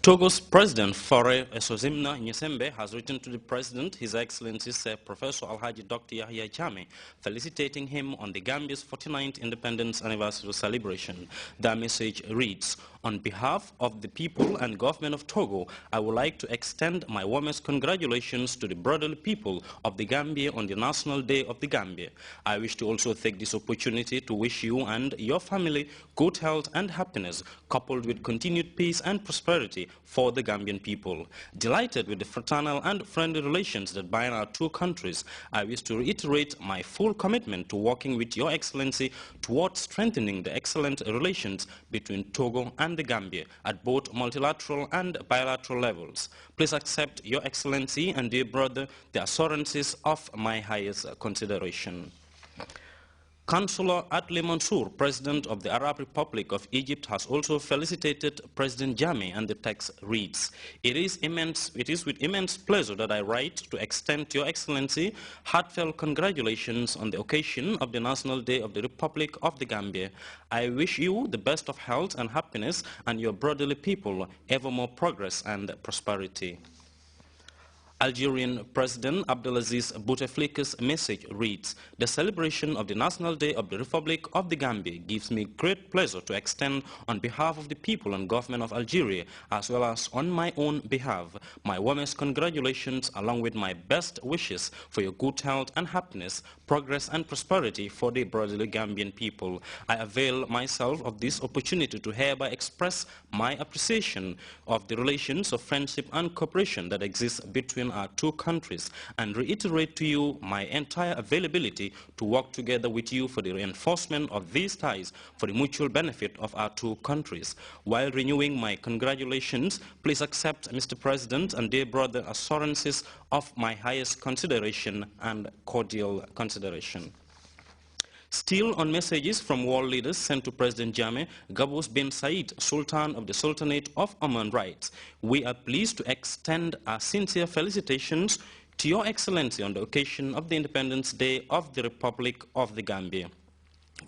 Togo's President Faure Esozimna Nyesembe has written to the President, His Excellency Professor Alhaji Dr. Yahya Jammeh, felicitating him on the Gambia's 49th independence anniversary celebration. The message reads, "On behalf of the people and government of Togo, I would like to extend my warmest congratulations to the brotherly people of the Gambia on the National Day of the Gambia. I wish to also take this opportunity to wish you and your family good health and happiness, coupled with continued peace and prosperity for the Gambian people. Delighted with the fraternal and friendly relations that bind our two countries, I wish to reiterate my full commitment to working with Your Excellency towards strengthening the excellent relations between Togo and the Gambia at both multilateral and bilateral levels. Please accept, Your Excellency and dear brother, the assurances of my highest consideration." Councillor Adli Mansour, President of the Arab Republic of Egypt, has also felicitated President Jammeh, and the text reads, it is with immense pleasure that I write to extend to Your Excellency heartfelt congratulations on the occasion of the National Day of the Republic of the Gambia. I wish you the best of health and happiness, and your brotherly people ever more progress and prosperity." Algerian President Abdelaziz Bouteflika's message reads, "The celebration of the National Day of the Republic of the Gambia gives me great pleasure to extend on behalf of the people and government of Algeria, as well as on my own behalf, my warmest congratulations along with my best wishes for your good health and happiness, progress and prosperity for the brotherly Gambian people. I avail myself of this opportunity to hereby express my appreciation of the relations of friendship and cooperation that exist between our two countries, and reiterate to you my entire availability to work together with you for the reinforcement of these ties for the mutual benefit of our two countries. While renewing my congratulations, please accept, Mr. President and dear brother, assurances of my highest consideration and cordial consideration." Still on messages from world leaders sent to President Jammeh, Gabous bin Said, Sultan of the Sultanate of Oman, writes, "We are pleased to extend our sincere felicitations to Your Excellency on the occasion of the Independence Day of the Republic of the Gambia.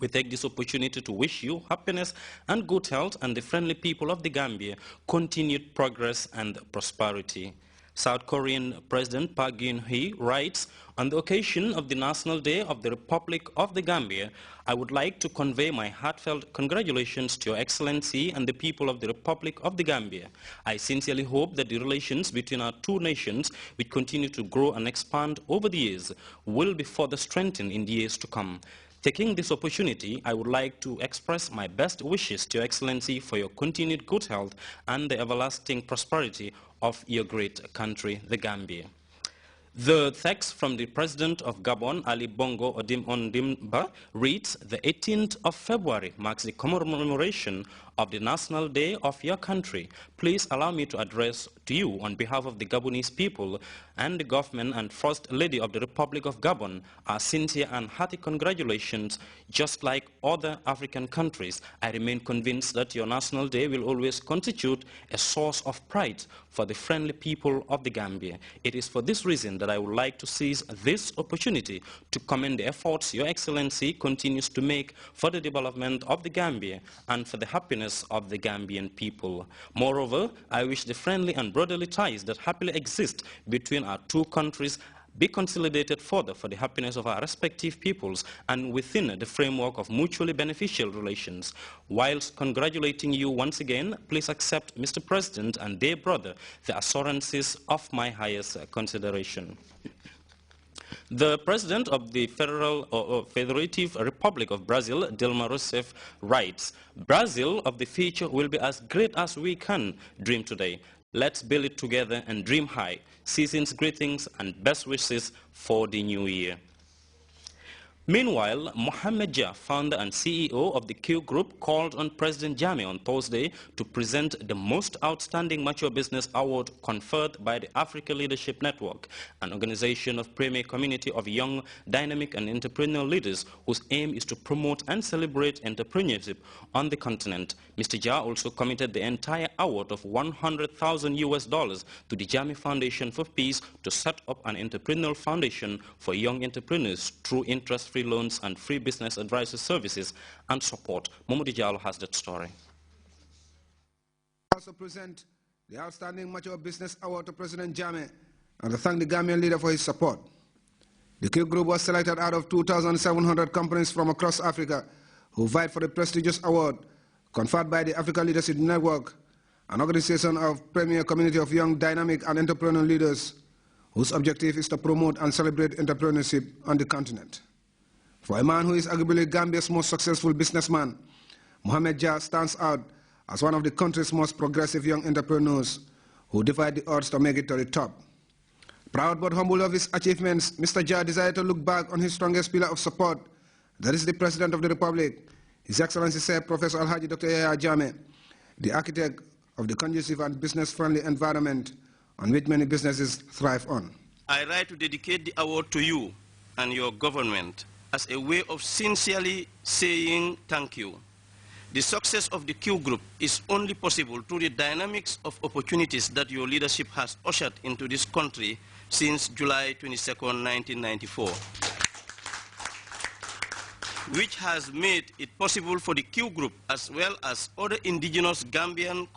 We take this opportunity to wish you happiness and good health, and the friendly people of the Gambia continued progress and prosperity." South Korean President Park Geun-hye writes, "On the occasion of the National Day of the Republic of the Gambia, I would like to convey my heartfelt congratulations to Your Excellency and the people of the Republic of the Gambia. I sincerely hope that the relations between our two nations, which continue to grow and expand over the years, will be further strengthened in the years to come. Taking this opportunity, I would like to express my best wishes to Your Excellency for your continued good health and the everlasting prosperity of your great country, the Gambia." The text from the President of Gabon, Ali Bongo Ondimba, reads, "The 18th of February marks the commemoration of the National Day of your country. Please allow me to address to you on behalf of the Gabonese people and the government and First Lady of the Republic of Gabon our sincere and hearty congratulations. Just like other African countries, I remain convinced that your National Day will always constitute a source of pride for the friendly people of the Gambia. It is for this reason that I would like to seize this opportunity to commend the efforts Your Excellency continues to make for the development of the Gambia and for the happiness of the Gambian people. Moreover, I wish the friendly and brotherly ties that happily exist between our two countries be consolidated further for the happiness of our respective peoples and within the framework of mutually beneficial relations. Whilst congratulating you once again, please accept, Mr. President and dear brother, the assurances of my highest consideration." The President of the Federative Republic of Brazil, Dilma Rousseff, writes, "Brazil of the future will be as great as we can dream today. Let's build it together and dream high. Season's greetings and best wishes for the new year." Meanwhile, Mohamed Dia, founder and CEO of the Q Group, called on President Jammeh on Thursday to present the Most Outstanding Mature Business Award conferred by the Africa Leadership Network, an organization of premier community of young, dynamic and entrepreneurial leaders whose aim is to promote and celebrate entrepreneurship on the continent. Mr. Dia also committed the entire award of $100,000 to the Jammeh Foundation for Peace to set up an entrepreneurial foundation for young entrepreneurs through interest-free loans and free business advisory services and support. Mamoudi Diallo has that story. Also present the Outstanding Mature Business Award to President Jammeh and to thank the Gambian leader for his support. The Q Group was selected out of 2,700 companies from across Africa who vied for the prestigious award conferred by the Africa Leadership Network, an organization of premier community of young, dynamic and entrepreneurial leaders whose objective is to promote and celebrate entrepreneurship on the continent. For a man who is arguably Gambia's most successful businessman, Mohamed Jah stands out as one of the country's most progressive young entrepreneurs who defied the odds to make it to the top. Proud but humble of his achievements, Mr. Jah decided to look back on his strongest pillar of support, that is the President of the Republic, His Excellency Sir Professor Alhaji Dr. Yahya Jammeh, the architect of the conducive and business-friendly environment on which many businesses thrive on. I write to dedicate the award to you and your government as a way of sincerely saying thank you. The success of the Q Group is only possible through the dynamics of opportunities that your leadership has ushered into this country since July 22, 1994, which has made it possible for the Q Group as well as other indigenous Gambian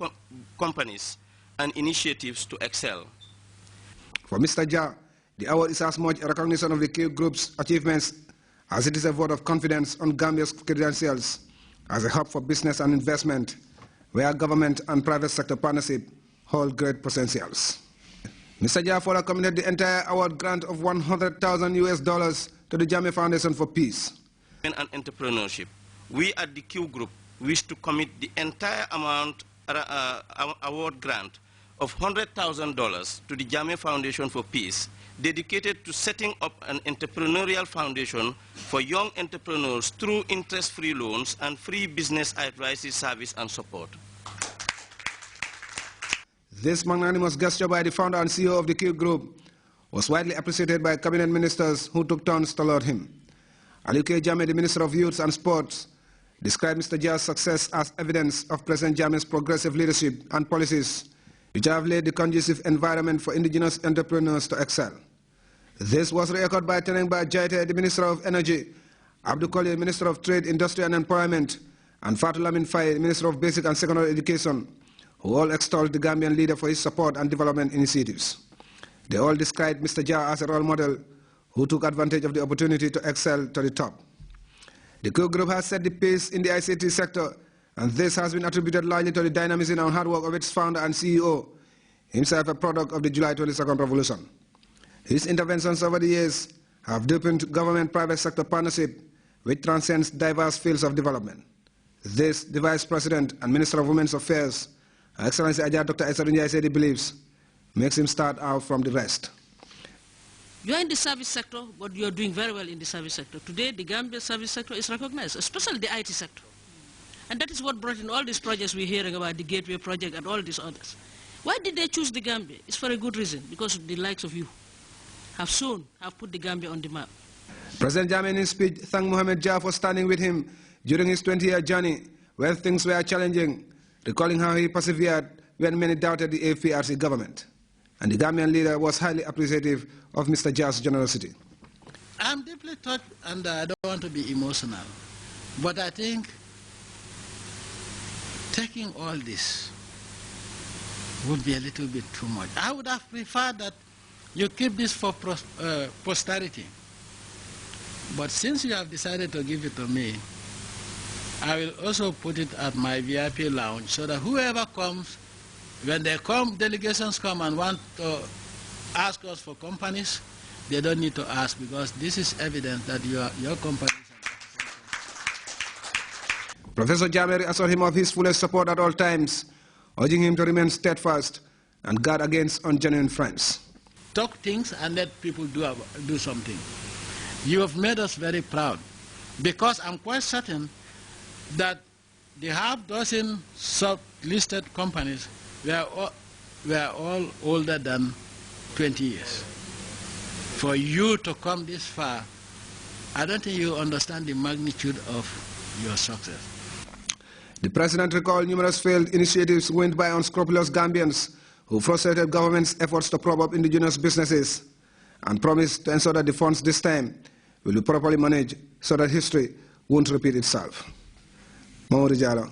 companies and initiatives to excel. For Mr. Jah, the award is as much a recognition of the Q Group's achievements as it is a vote of confidence on Gambia's credentials as a hub for business and investment, where government and private sector partnership hold great potentials. Mr. Jah further committed the entire award grant of $100,000 to the Jammeh Foundation for Peace and Entrepreneurship. We at the Q Group wish to commit the entire amount award grant of $100,000 to the Jammeh Foundation for Peace, dedicated to setting up an entrepreneurial foundation for young entrepreneurs through interest-free loans and free business advisory service and support. This magnanimous gesture by the founder and CEO of the Q Group was widely appreciated by cabinet ministers who took turns to laud him. Ali K. Jammeh, the Minister of Youth and Sports, described Mr. Jah's success as evidence of President Jammeh's progressive leadership and policies, which have laid the conducive environment for indigenous entrepreneurs to excel. This was re-echoed by Tenengba Jaite, the Minister of Energy, Abdul Kolye, Minister of Trade, Industry and Employment, and Fatou Lamin Faye, Minister of Basic and Secondary Education, who all extolled the Gambian leader for his support and development initiatives. They all described Mr. Jah as a role model who took advantage of the opportunity to excel to the top. The Q Group has set the pace in the ICT sector, and this has been attributed largely to the dynamism and hard work of its founder and CEO, himself a product of the July 22nd revolution. His interventions over the years have deepened government-private sector partnership, which transcends diverse fields of development. This, the Vice President and Minister of Women's Affairs, Her Excellency Ajah Dr. Esarun Jaisedi believes, makes him stand out from the rest. You are in the service sector, but you are doing very well in the service sector. Today, the Gambia service sector is recognized, especially the IT sector. And that is what brought in all these projects we're hearing about, the Gateway Project and all these others. Why did they choose the Gambia? It's for a good reason, because the likes of you have put the Gambia on the map. President Jammeh in his speech thanked Mohamed Jah for standing with him during his 20-year journey where things were challenging, recalling how he persevered when many doubted the APRC government. And the Gambian leader was highly appreciative of Mr. Jah's generosity. I'm deeply touched, and I don't want to be emotional, but I think taking all this would be a little bit too much. I would have preferred that you keep this for posterity. But since you have decided to give it to me, I will also put it at my VIP lounge so that whoever comes, when they come, delegations come and want to ask us for companies, they don't need to ask, because this is evidence that your company. Professor Jammeh assured him of his fullest support at all times, urging him to remain steadfast and guard against ungenuine friends. Talk things and let people do something. You have made us very proud, because I'm quite certain that the half-dozen sub-listed companies were all older than 20 years. For you to come this far, I don't think you understand the magnitude of your success. The President recalled numerous failed initiatives went by unscrupulous Gambians who frustrated government's efforts to prop up indigenous businesses, and promised to ensure that the funds this time will be properly managed so that history won't repeat itself. Mamadou Diallo,